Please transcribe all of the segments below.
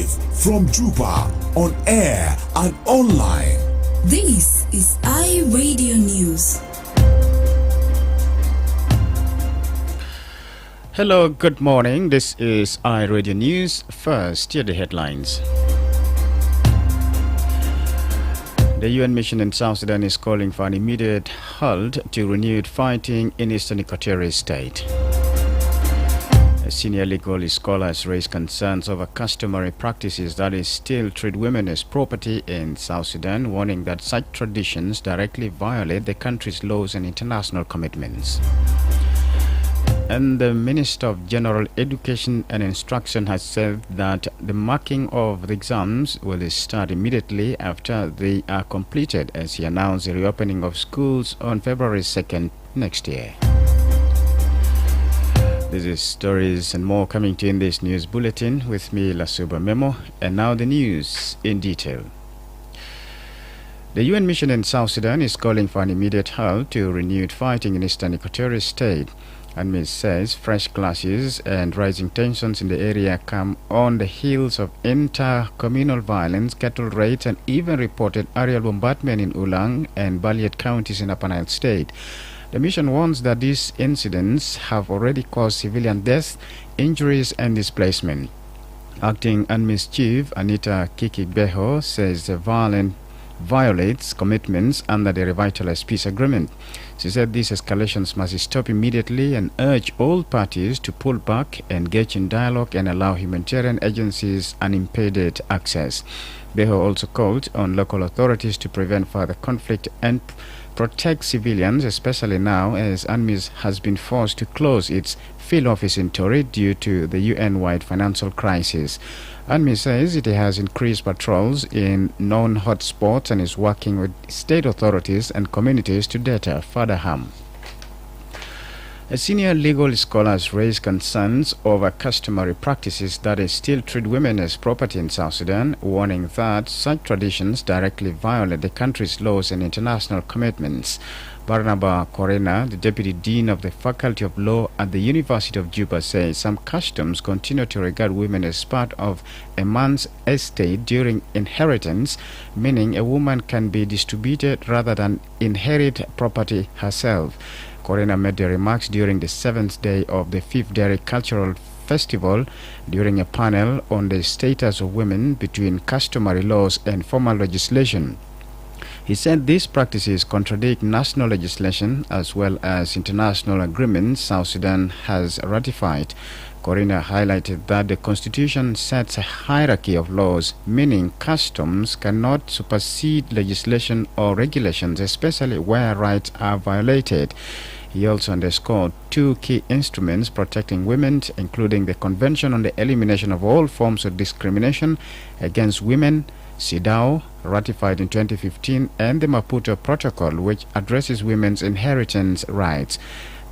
Live from Juba, on air and online. This is iRadio News. Hello, good morning. This is iRadio News. First, here are the headlines. The UN mission in South Sudan is calling for an immediate halt to renewed fighting in eastern Equatorial State. A senior legal scholar has raised concerns over customary practices that still treat women as property in South Sudan, warning that such traditions directly violate the country's laws and international commitments. And the Minister of General Education and Instruction has said that the marking of the exams will start immediately after they are completed, as he announced the reopening of schools on February 2nd next year. This is stories and more coming to you in this news bulletin with me, Lasuba Memo, and now the news in detail. The UN mission in South Sudan is calling for an immediate halt to renewed fighting in eastern Equatorial State. UNMISS says fresh clashes and rising tensions in the area come on the heels of inter-communal violence, cattle raids, and even reported aerial bombardment in Ulang and Baliet counties in Upper Nile State. The mission warns that these incidents have already caused civilian deaths, injuries, and displacement. Acting UNMISS Chief Anita Kiki-Beho says the violates commitments under the revitalized peace agreement. She said these escalations must stop immediately and urge all parties to pull back, engage in dialogue, and allow humanitarian agencies unimpeded access. Beho also called on local authorities to prevent further conflict and protect civilians, especially now as UNMISS has been forced to close its field office in Tori due to the UN-wide financial crisis. UNMISS says it has increased patrols in known hotspots and is working with state authorities and communities to deter further harm. A senior legal scholar has raised concerns over customary practices that still treat women as property in South Sudan, warning that such traditions directly violate the country's laws and international commitments. Barnaba Corena, the Deputy Dean of the Faculty of Law at the University of Juba, says some customs continue to regard women as part of a man's estate during inheritance, meaning a woman can be distributed rather than inherit property herself. Corena made the remarks during the 7th day of the 5th Dairy Cultural Festival during a panel on the status of women between customary laws and formal legislation. He said these practices contradict national legislation as well as international agreements South Sudan has ratified. Corina highlighted that the Constitution sets a hierarchy of laws, meaning customs cannot supersede legislation or regulations, especially where rights are violated. He also underscored two key instruments protecting women, including the Convention on the Elimination of All Forms of Discrimination Against Women, CEDAW, ratified in 2015, and the Maputo Protocol, which addresses women's inheritance rights.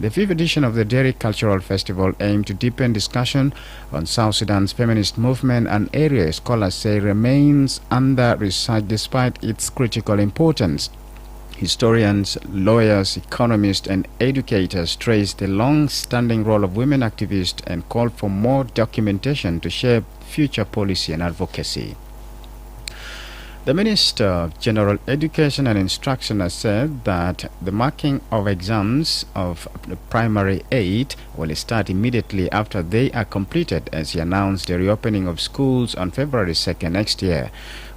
The 5th edition of the Dairy Cultural Festival aimed to deepen discussion on South Sudan's feminist movement, an area scholars say remains under research despite its critical importance. Historians, lawyers, economists, and educators trace the long-standing role of women activists and call for more documentation to shape future policy and advocacy. The Minister of General Education and Instruction has said that the marking of exams of the primary 8 will start immediately after they are completed, as he announced the reopening of schools on February 2nd next year.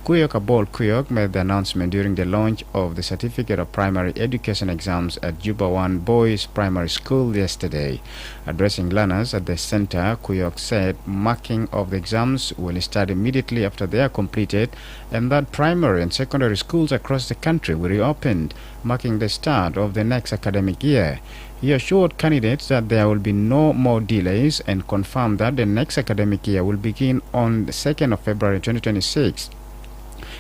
Kuyok Abol Kuyok made the announcement during the launch of the Certificate of Primary Education exams at Juba 1 Boys Primary School yesterday. Addressing learners at the center, Kuyok said marking of the exams will start immediately after they are completed and that primary and secondary schools across the country will reopen, marking the start of the next academic year. He assured candidates that there will be no more delays and confirmed that the next academic year will begin on the 2nd of February 2026.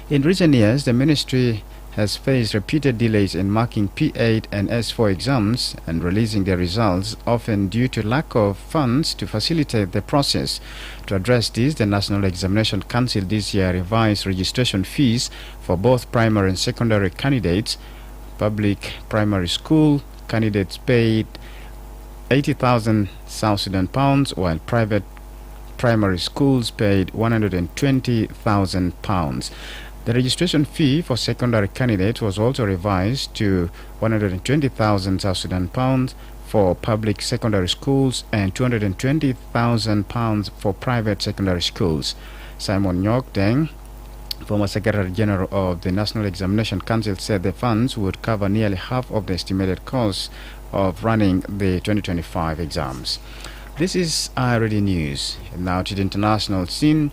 In recent years, the ministry has faced repeated delays in marking P8 and S4 exams and releasing their results, often due to lack of funds to facilitate the process. To address this, the National Examination Council this year revised registration fees for both primary and secondary candidates. Public primary school candidates paid 80,000 South Sudan pounds, while private primary schools paid £120,000. The registration fee for secondary candidates was also revised to 120,000 South Sudan pounds for public secondary schools and 220,000 pounds for private secondary schools. Simon Nyokdeng, former Secretary General of the National Examination Council, said the funds would cover nearly half of the estimated cost of running the 2025 exams. This is iReady News. And now to the international scene.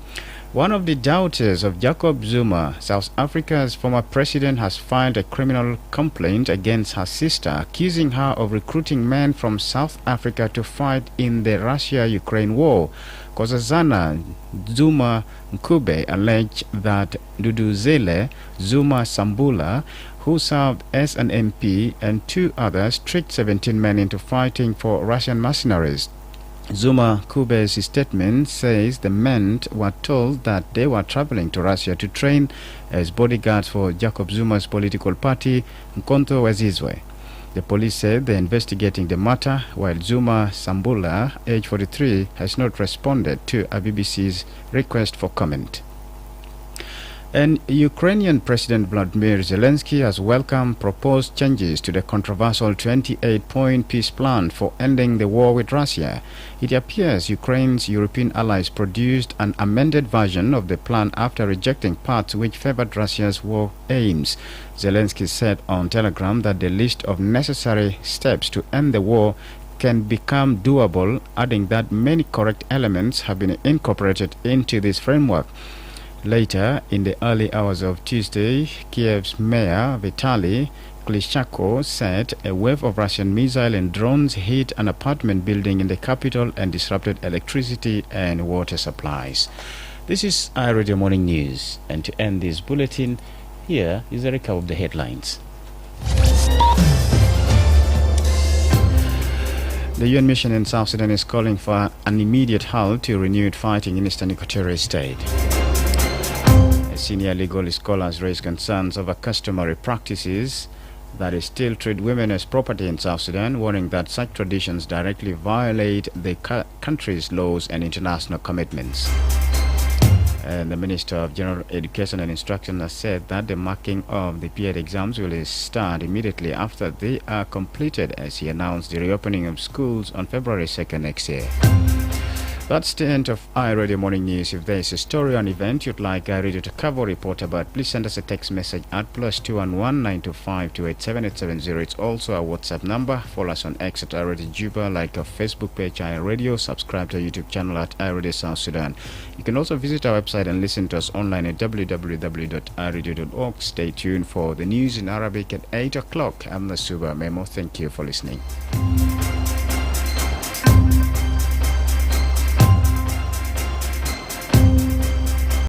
One of the doubters of Jacob Zuma, South Africa's former president, has filed a criminal complaint against her sister, accusing her of recruiting men from South Africa to fight in the Russia-Ukraine war. Nkosazana Zuma Nkube alleged that Duduzile Zuma Sambula, who served as an MP, and two others tricked 17 men into fighting for Russian mercenaries. Zuma Kube's statement says the men were told that they were traveling to Russia to train as bodyguards for Jacob Zuma's political party, Mkonto Wezizwe. The police said they're investigating the matter, while Zuma Sambula, age 43, has not responded to a BBC's request for comment. And Ukrainian President Vladimir Zelensky has welcomed proposed changes to the controversial 28-point peace plan for ending the war with Russia. It appears Ukraine's European allies produced an amended version of the plan after rejecting parts which favored Russia's war aims. Zelensky said on Telegram that the list of necessary steps to end the war can become doable, adding that many correct elements have been incorporated into this framework. Later, in the early hours of Tuesday, Kiev's mayor Vitaly Klitschko said a wave of Russian missiles and drones hit an apartment building in the capital and disrupted electricity and water supplies. This is iRadio Morning News, and to end this bulletin, here is a recap of the headlines. The UN mission in South Sudan is calling for an immediate halt to renewed fighting in eastern Equatorial State. Senior legal scholars raise concerns over customary practices that still treat women as property in South Sudan, warning that such traditions directly violate the country's laws and international commitments. And the Minister of General Education and Instruction has said that the marking of the PED exams will start immediately after they are completed, as he announced the reopening of schools on February 2nd next year. That's the end of iRadio Morning News. If there is a story or an event you'd like iRadio to cover or report about, please send us a text message at +211 925 287 870. It's also our WhatsApp number. Follow us on X at iRadio Juba, like our Facebook page iRadio, subscribe to our YouTube channel at iRadio South Sudan. You can also visit our website and listen to us online at www.iradio.org. Stay tuned for the news in Arabic at 8 o'clock. I'm Lasuba Memo. Thank you for listening.